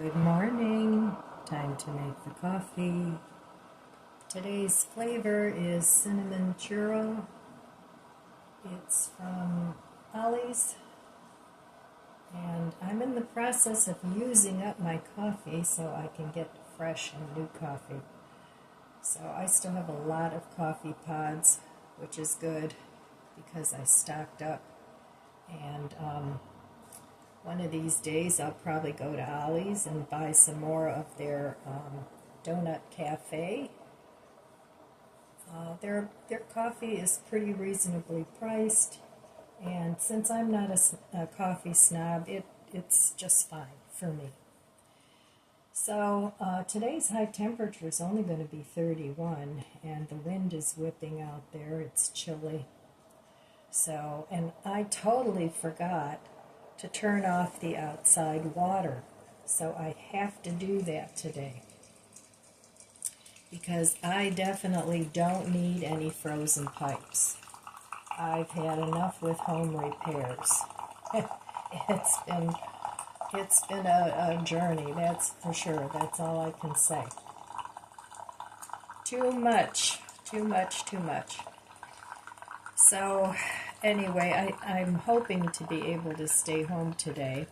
Good morning. Time to make the coffee. Today's flavor is cinnamon churro. It's from Ollie's, and I'm in the process of using up my coffee so I can get fresh and new coffee. So I still have a lot of coffee pods, which is good because I stocked up. And one of these days I'll probably go to Ollie's and buy some more of their donut cafe. Their coffee is pretty reasonably priced, and since I'm not a coffee snob, it's just fine for me. So today's high temperature is only going to be 31, and the wind is whipping out there. It's chilly. So, and I totally forgot to turn off the outside water. So I have to do that today, because I definitely don't need any frozen pipes. I've had enough with home repairs. It's been a journey, that's for sure. That's all I can say. Too much. So anyway, I'm hoping to be able to stay home today.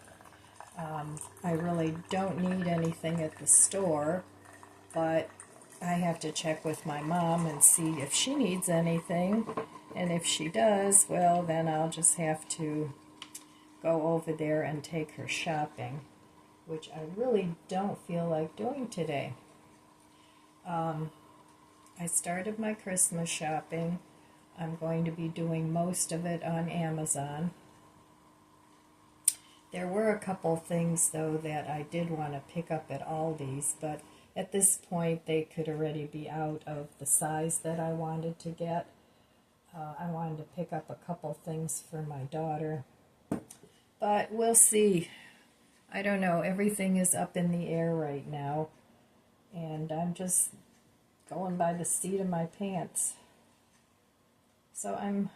I really don't need anything at the store, but I have to check with my mom and see if she needs anything. And if she does, well, then I'll just have to go over there and take her shopping, which I really don't feel like doing today. I started my Christmas shopping. I'm going to be doing most of it on Amazon. There were a couple things, though, that I did want to pick up at Aldi's, but at this point they could already be out of the size that I wanted to get. I wanted to pick up a couple things for my daughter, but we'll see. I don't know. Everything is up in the air right now, and I'm just going by the seat of my pants. So I'm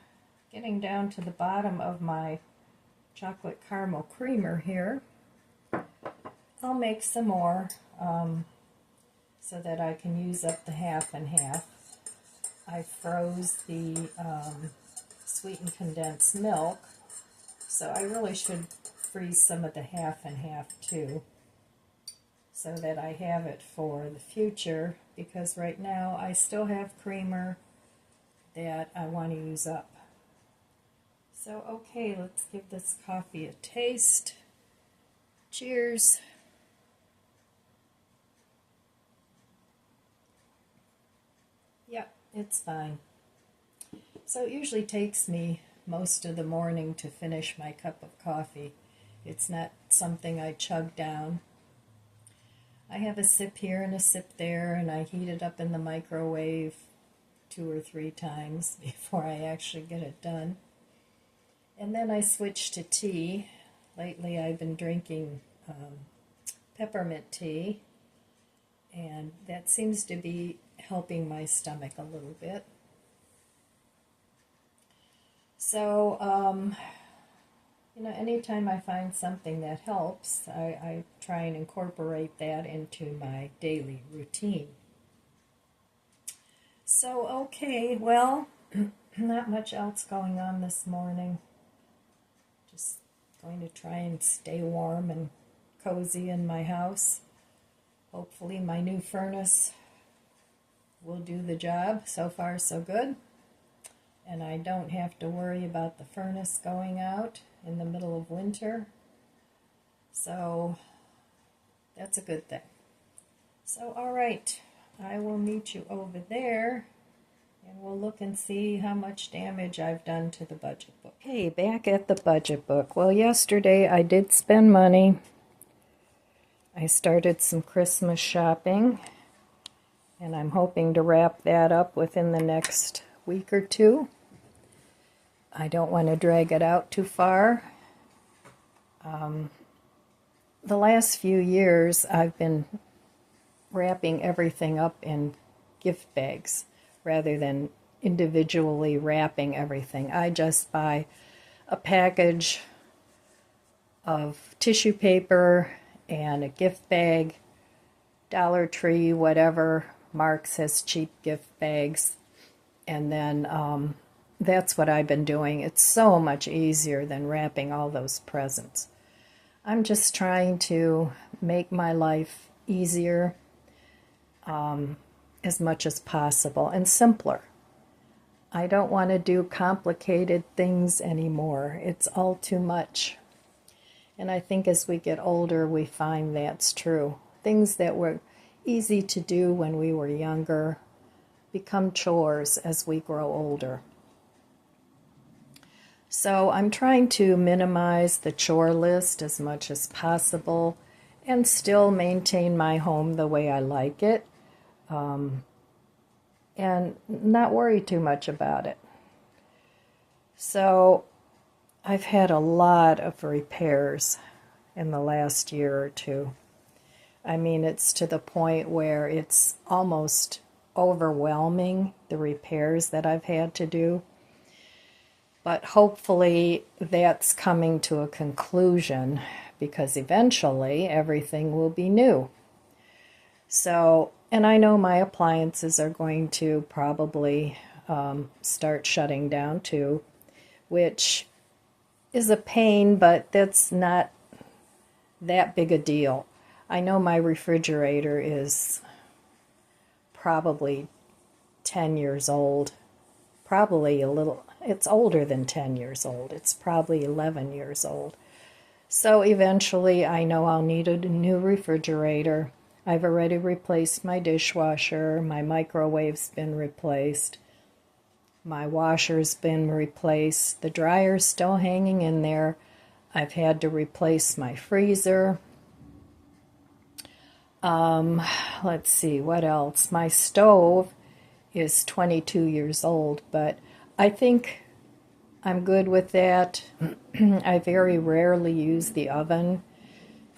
getting down to the bottom of my chocolate caramel creamer here. I'll make some more so that I can use up the half and half. I froze the sweetened condensed milk, so I really should freeze some of the half and half too, so that I have it for the future, because right now I still have creamer that I want to use up. So, okay, let's give this coffee a taste. Cheers. Yep, it's fine. So it usually takes me most of the morning to finish my cup of coffee. It's not something I chug down. I have a sip here and a sip there, and I heat it up in the microwave 2 or 3 times before I actually get it done. And then I switch to tea. Lately I've been drinking peppermint tea, and that seems to be helping my stomach a little bit. So, anytime I find something that helps, I try and incorporate that into my daily routine. So, okay, well, not much else going on this morning. Just going to try and stay warm and cozy in my house. Hopefully my new furnace will do the job. So far, so good. And I don't have to worry about the furnace going out in the middle of winter. So that's a good thing. So, all right, I will meet you over there, and we'll look and see how much damage I've done to the budget book. Hey, back at the budget book. Well, yesterday I did spend money. I started some Christmas shopping, and I'm hoping to wrap that up within the next week or two. I don't want to drag it out too far. The last few years I've been wrapping everything up in gift bags rather than individually wrapping everything. I just buy a package of tissue paper and a gift bag. Dollar Tree, whatever. Mark's has cheap gift bags. And then that's what I've been doing. It's so much easier than wrapping all those presents. I'm just trying to make my life easier as much as possible and simpler. I don't want to do complicated things anymore. It's all too much. And I think as we get older, we find that's true. Things that were easy to do when we were younger become chores as we grow older. So I'm trying to minimize the chore list as much as possible and still maintain my home the way I like it, and not worry too much about it. So I've had a lot of repairs in the last year or two. I mean, it's to the point where it's almost overwhelming, the repairs that I've had to do. But hopefully that's coming to a conclusion, because eventually everything will be new. So, and I know my appliances are going to probably start shutting down too, which is a pain, but that's not that big a deal. I know my refrigerator is probably 10 years old, probably a little, it's older than 10 years old. It's probably 11 years old. So eventually I know I'll need a new refrigerator. I've already replaced my dishwasher. My microwave's been replaced. My washer's been replaced. The dryer's still hanging in there. I've had to replace my freezer. Let's see, what else? My stove is 22 years old, but I think I'm good with that. I very rarely use the oven,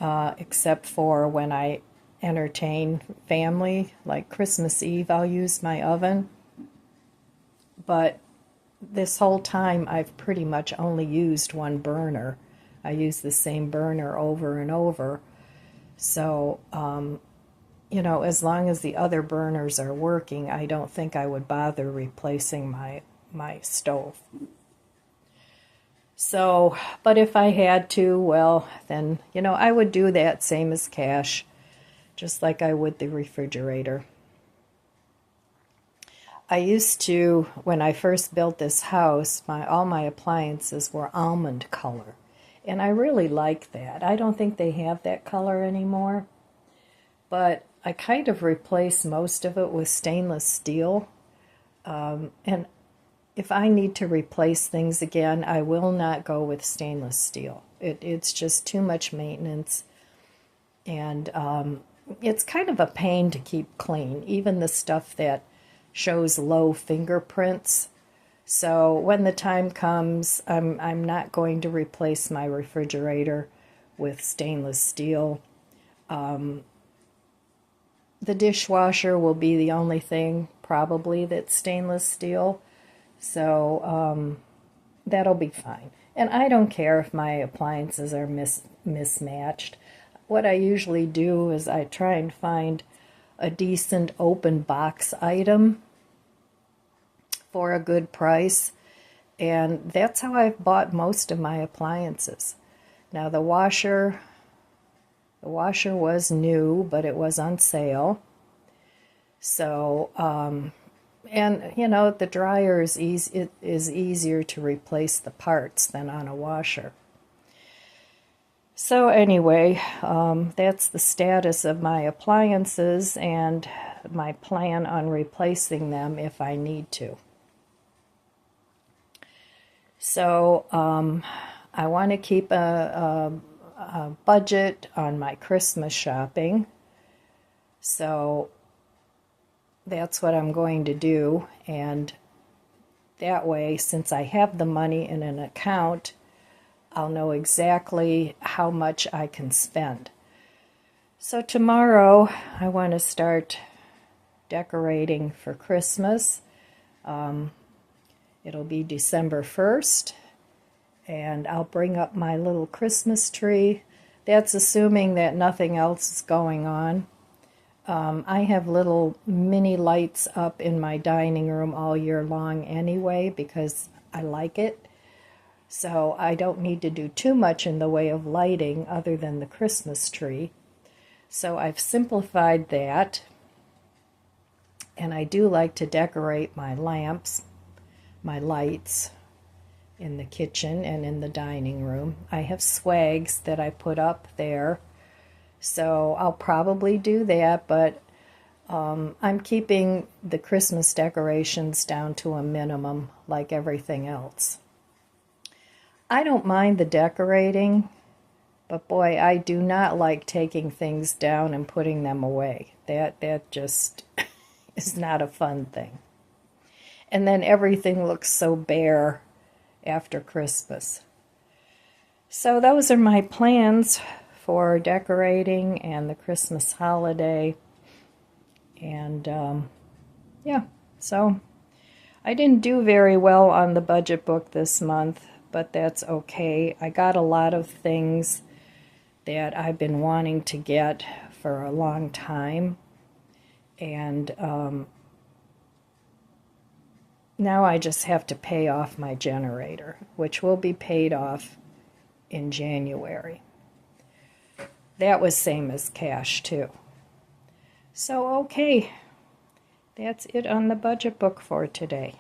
except for when I entertain family, like Christmas Eve, I'll use my oven. But this whole time, I've pretty much only used one burner. I use the same burner over and over. So, you know, as long as the other burners are working, I don't think I would bother replacing my stove. So, but if I had to, well, then, you know, I would do that same as cash, just like I would the refrigerator. I used to, when I first built this house, all my appliances were almond color. And I really like that. I don't think they have that color anymore. But I kind of replaced most of it with stainless steel. And if I need to replace things again, I will not go with stainless steel. It's just too much maintenance. And it's kind of a pain to keep clean, even the stuff that shows low fingerprints. So when the time comes, I'm not going to replace my refrigerator with stainless steel. The dishwasher will be the only thing probably that's stainless steel. So that'll be fine. And I don't care if my appliances are mismatched. What I usually do is I try and find a decent open box item for a good price, and that's how I've bought most of my appliances. Now the washer was new, but it was on sale. So, and you know, the dryer is it is easier to replace the parts than on a washer. So anyway, that's the status of my appliances and my plan on replacing them if I need to. So I want to keep a budget on my Christmas shopping. So that's what I'm going to do. And that way, since I have the money in an account, I'll know exactly how much I can spend. So tomorrow, I want to start decorating for Christmas. It'll be December 1st, and I'll bring up my little Christmas tree. That's assuming that nothing else is going on. I have little mini lights up in my dining room all year long anyway because I like it. So I don't need to do too much in the way of lighting other than the Christmas tree. So I've simplified that. And I do like to decorate my lamps, my lights in the kitchen and in the dining room. I have swags that I put up there. So I'll probably do that, but I'm keeping the Christmas decorations down to a minimum like everything else. I don't mind the decorating, but boy, I do not like taking things down and putting them away. That just is not a fun thing. And then everything looks so bare after Christmas. So those are my plans for decorating and the Christmas holiday. And yeah, so I didn't do very well on the budget book this month, but that's okay. I got a lot of things that I've been wanting to get for a long time. And now I just have to pay off my generator, which will be paid off in January. That was same as cash too. So okay, that's it on the budget book for today.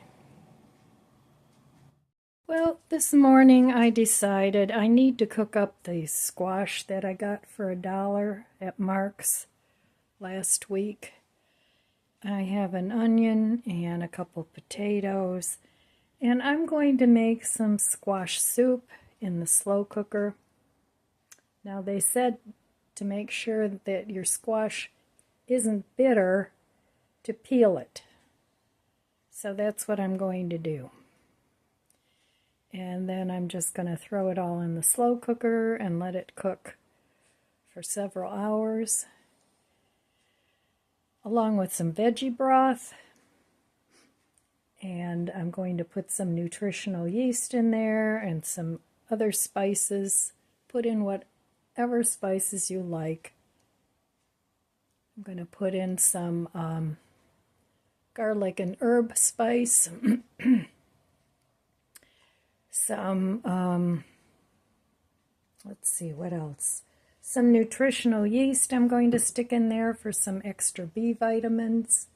Well, this morning I decided I need to cook up the squash that I got for $1 at Mark's last week. I have an onion and a couple potatoes, and I'm going to make some squash soup in the slow cooker. Now they said to make sure that your squash isn't bitter to peel it. So that's what I'm going to do. And then I'm just going to throw it all in the slow cooker and let it cook for several hours, along with some veggie broth. And I'm going to put some nutritional yeast in there and some other spices. Put in whatever spices you like. I'm going to put in some garlic and herb spice. Some, let's see, what else? Some nutritional yeast I'm going to stick in there for some extra B vitamins.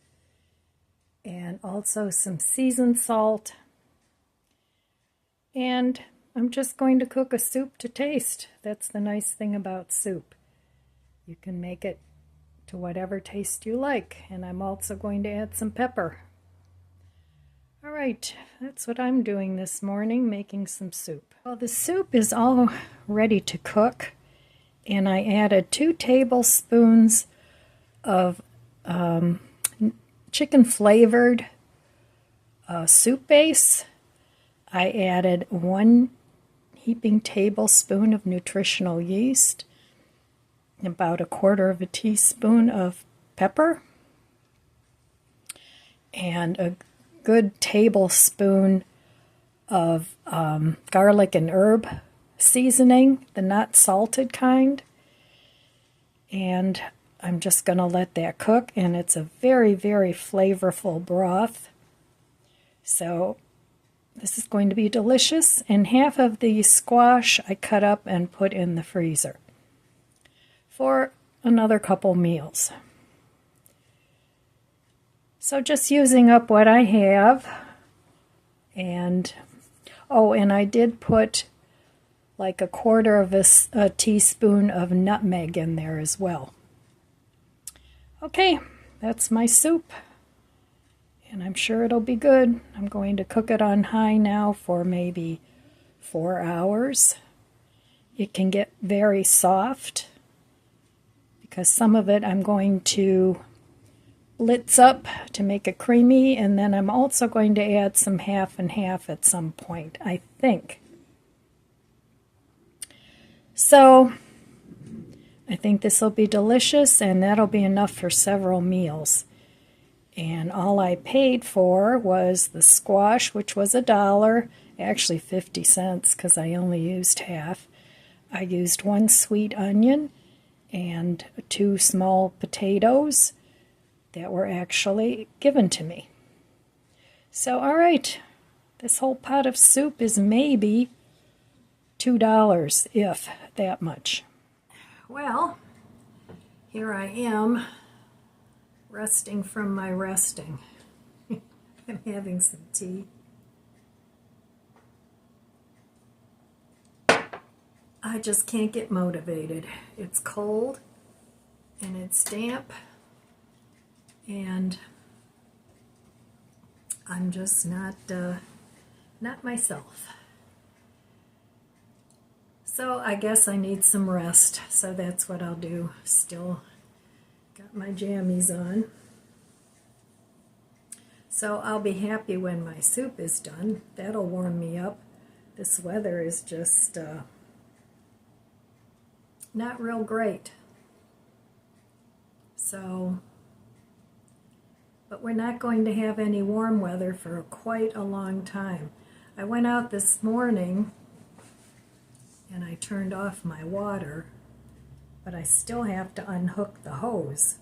And also some seasoned salt. And I'm just going to cook a soup to taste. That's the nice thing about soup. You can make it to whatever taste you like. And I'm also going to add some pepper. All right, that's what I'm doing this morning, making some soup. Well, the soup is all ready to cook. And I added 2 tablespoons of chicken-flavored soup base. I added 1 heaping tablespoon of nutritional yeast, about 1/4 teaspoon of pepper, and a good tablespoon of garlic and herb seasoning, the not salted kind. And I'm just going to let that cook, and it's a very, very flavorful broth. So this is going to be delicious. And half of the squash I cut up and put in the freezer for another couple meals. So just using up what I have. And oh, and I did put like 1/4 a teaspoon of nutmeg in there as well. Okay, that's my soup, and I'm sure it'll be good. I'm going to cook it on high now for maybe 4 hours. It can get very soft because some of it I'm going to blitz up to make it creamy, and then I'm also going to add some half and half at some point, I think. So I think this will be delicious, and that'll be enough for several meals. And all I paid for was the squash, which was $1, actually 50 cents because I only used half. I used 1 sweet onion and 2 small potatoes that were actually given to me. So, all right, this whole pot of soup is maybe $2, if that much. Well, here I am, resting from my resting. I'm having some tea. I just can't get motivated. It's cold and it's damp and I'm just not myself. So I guess I need some rest, so that's what I'll do. Still got my jammies on. So I'll be happy when my soup is done. That'll warm me up. This weather is just not real great. So, but we're not going to have any warm weather for quite a long time. I went out this morning and I turned off my water, but I still have to unhook the hose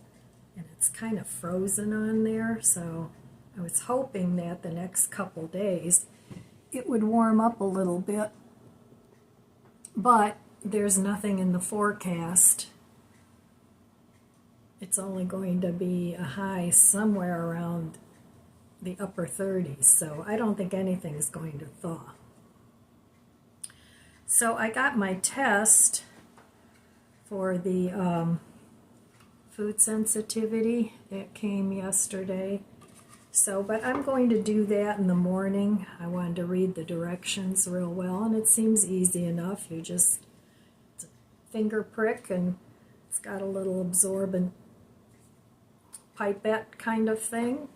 and it's kind of frozen on there, so I was hoping that the next couple days it would warm up a little bit, but there's nothing in the forecast. It's only going to be a high somewhere around the upper 30s, so I don't think anything's going to thaw. So I got my test for the food sensitivity that came yesterday. So, but I'm going to do that in the morning. I wanted to read the directions real well, and it seems easy enough. You just finger prick, and it's got a little absorbent pipette kind of thing,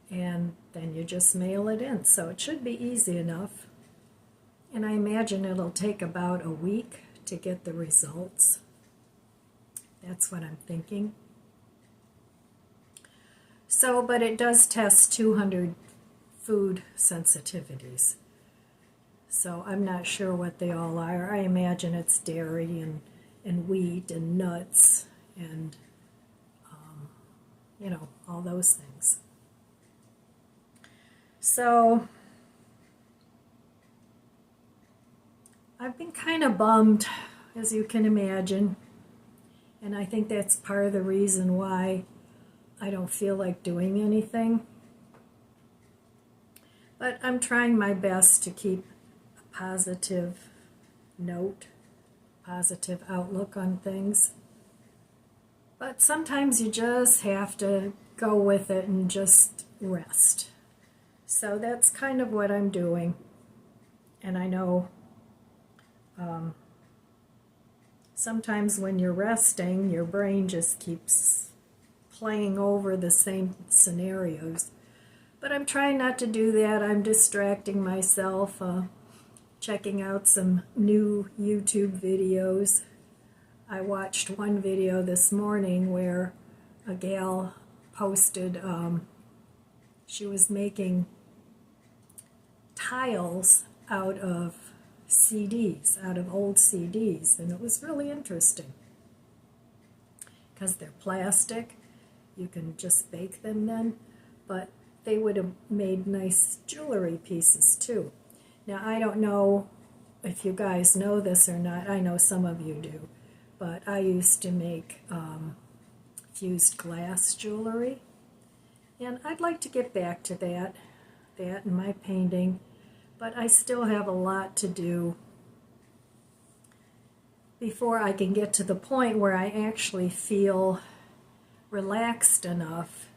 and then you just mail it in. So it should be easy enough. And I imagine it'll take about a week to get the results. That's what I'm thinking. So, but it does test 200 food sensitivities. So I'm not sure what they all are. I imagine it's dairy and wheat and nuts and, you know, all those things. So I've been kind of bummed, as you can imagine, and I think that's part of the reason why I don't feel like doing anything. But I'm trying my best to keep a positive note, positive outlook on things. But sometimes you just have to go with it and just rest. So that's kind of what I'm doing. And I know sometimes when you're resting, your brain just keeps playing over the same scenarios. But I'm trying not to do that. I'm distracting myself, checking out some new YouTube videos. I watched one video this morning where a gal posted, she was making tiles out of CDs, out of old CDs, and it was really interesting because they're plastic. You can just bake them then, but they would have made nice jewelry pieces too. Now, I don't know if you guys know this or not. I know some of you do, but I used to make fused glass jewelry, and I'd like to get back to that in my painting. But I still have a lot to do before I can get to the point where I actually feel relaxed enough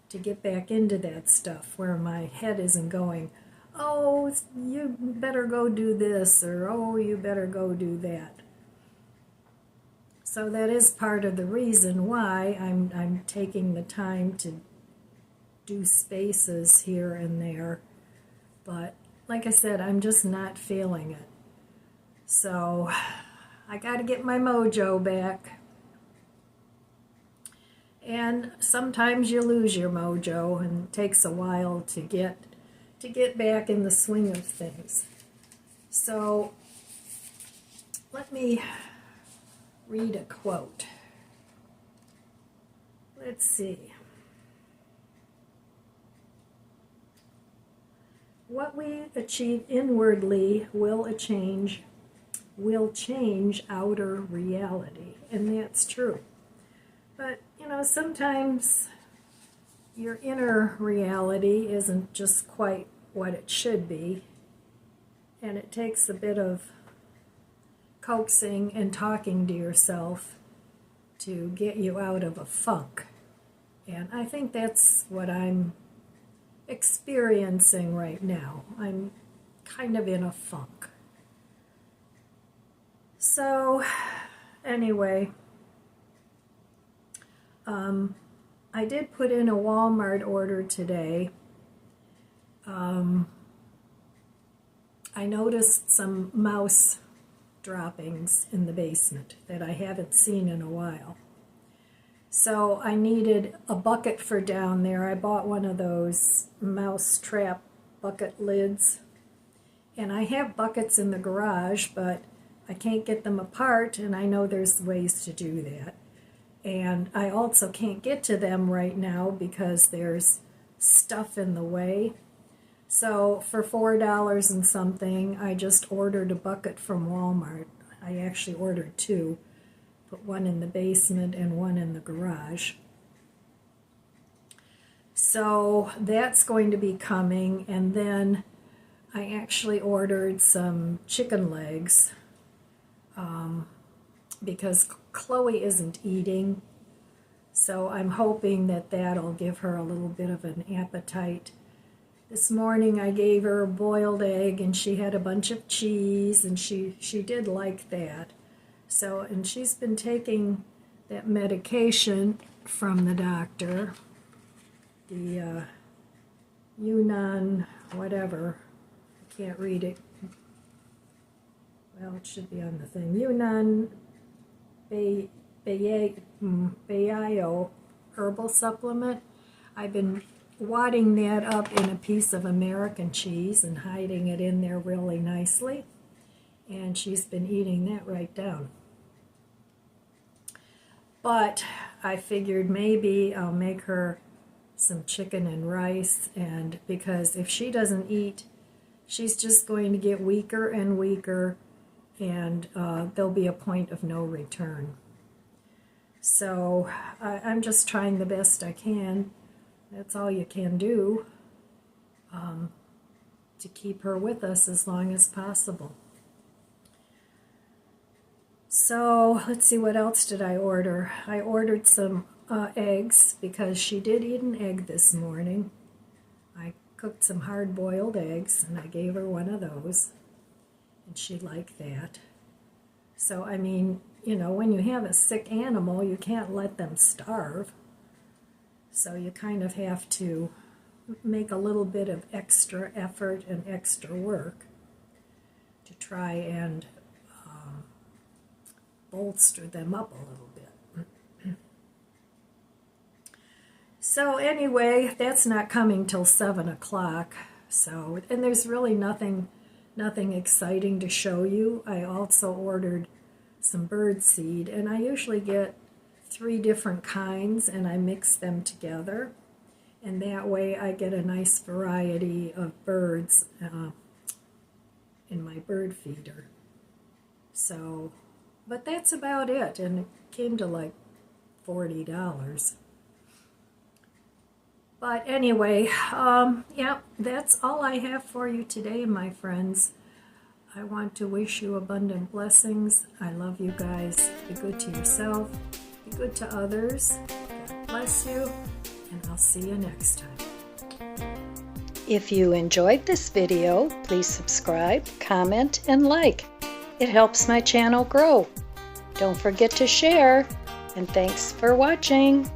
to get back into that stuff, where my head isn't going, oh, you better go do this, or oh, you better go do that. So that is part of the reason why I'm taking the time to do spaces here and there. But like I said, I'm just not feeling it. So I got to get my mojo back. And sometimes you lose your mojo, and it takes a while to get back in the swing of things. So let me read a quote. Let's see. What we achieve inwardly will change outer reality, and that's true. But, you know, sometimes your inner reality isn't just quite what it should be, and it takes a bit of coaxing and talking to yourself to get you out of a funk. And I think that's what I'm experiencing right now. I'm kind of in a funk. So, anyway, I did put in a Walmart order today. I noticed some mouse droppings in the basement that I haven't seen in a while. So I needed a bucket for down there. I bought one of those mouse trap bucket lids. And I have buckets in the garage, but I can't get them apart, and I know there's ways to do that. And I also can't get to them right now because there's stuff in the way. So for $4 and something, I just ordered a bucket from Walmart. I actually ordered two. Put one in the basement and one in the garage. So that's going to be coming, and then I actually ordered some chicken legs because Chloe isn't eating, so I'm hoping that that'll give her a little bit of an appetite. This morning I gave her a boiled egg, and she had a bunch of cheese, and she did like that. So, and she's been taking that medication from the doctor, the Yunnan whatever, I can't read it. Well, it should be on the thing. Yunnan Bayo herbal supplement. I've been wadding that up in a piece of American cheese and hiding it in there really nicely. And she's been eating that right down. But I figured maybe I'll make her some chicken and rice, and because if she doesn't eat, she's just going to get weaker and weaker, and there'll be a point of no return. So I'm just trying the best I can. That's all you can do to keep her with us as long as possible. So let's see, what else did I order? I ordered some eggs because she did eat an egg this morning. I cooked some hard-boiled eggs, and I gave her one of those, and she liked that. So, I mean, you know, when you have a sick animal, you can't let them starve. So you kind of have to make a little bit of extra effort and extra work to try and bolster them up a little bit. So anyway, that's not coming till 7 o'clock. So, and there's really nothing exciting to show you. I also ordered some bird seed, and I usually get 3 different kinds, and I mix them together, and that way I get a nice variety of birds in my bird feeder. So, but that's about it, and it came to like $40. But anyway, yeah, that's all I have for you today, my friends. I want to wish you abundant blessings. I love you guys. Be good to yourself. Be good to others. God bless you, and I'll see you next time. If you enjoyed this video, please subscribe, comment, and like. It helps my channel grow. Don't forget to share, and thanks for watching.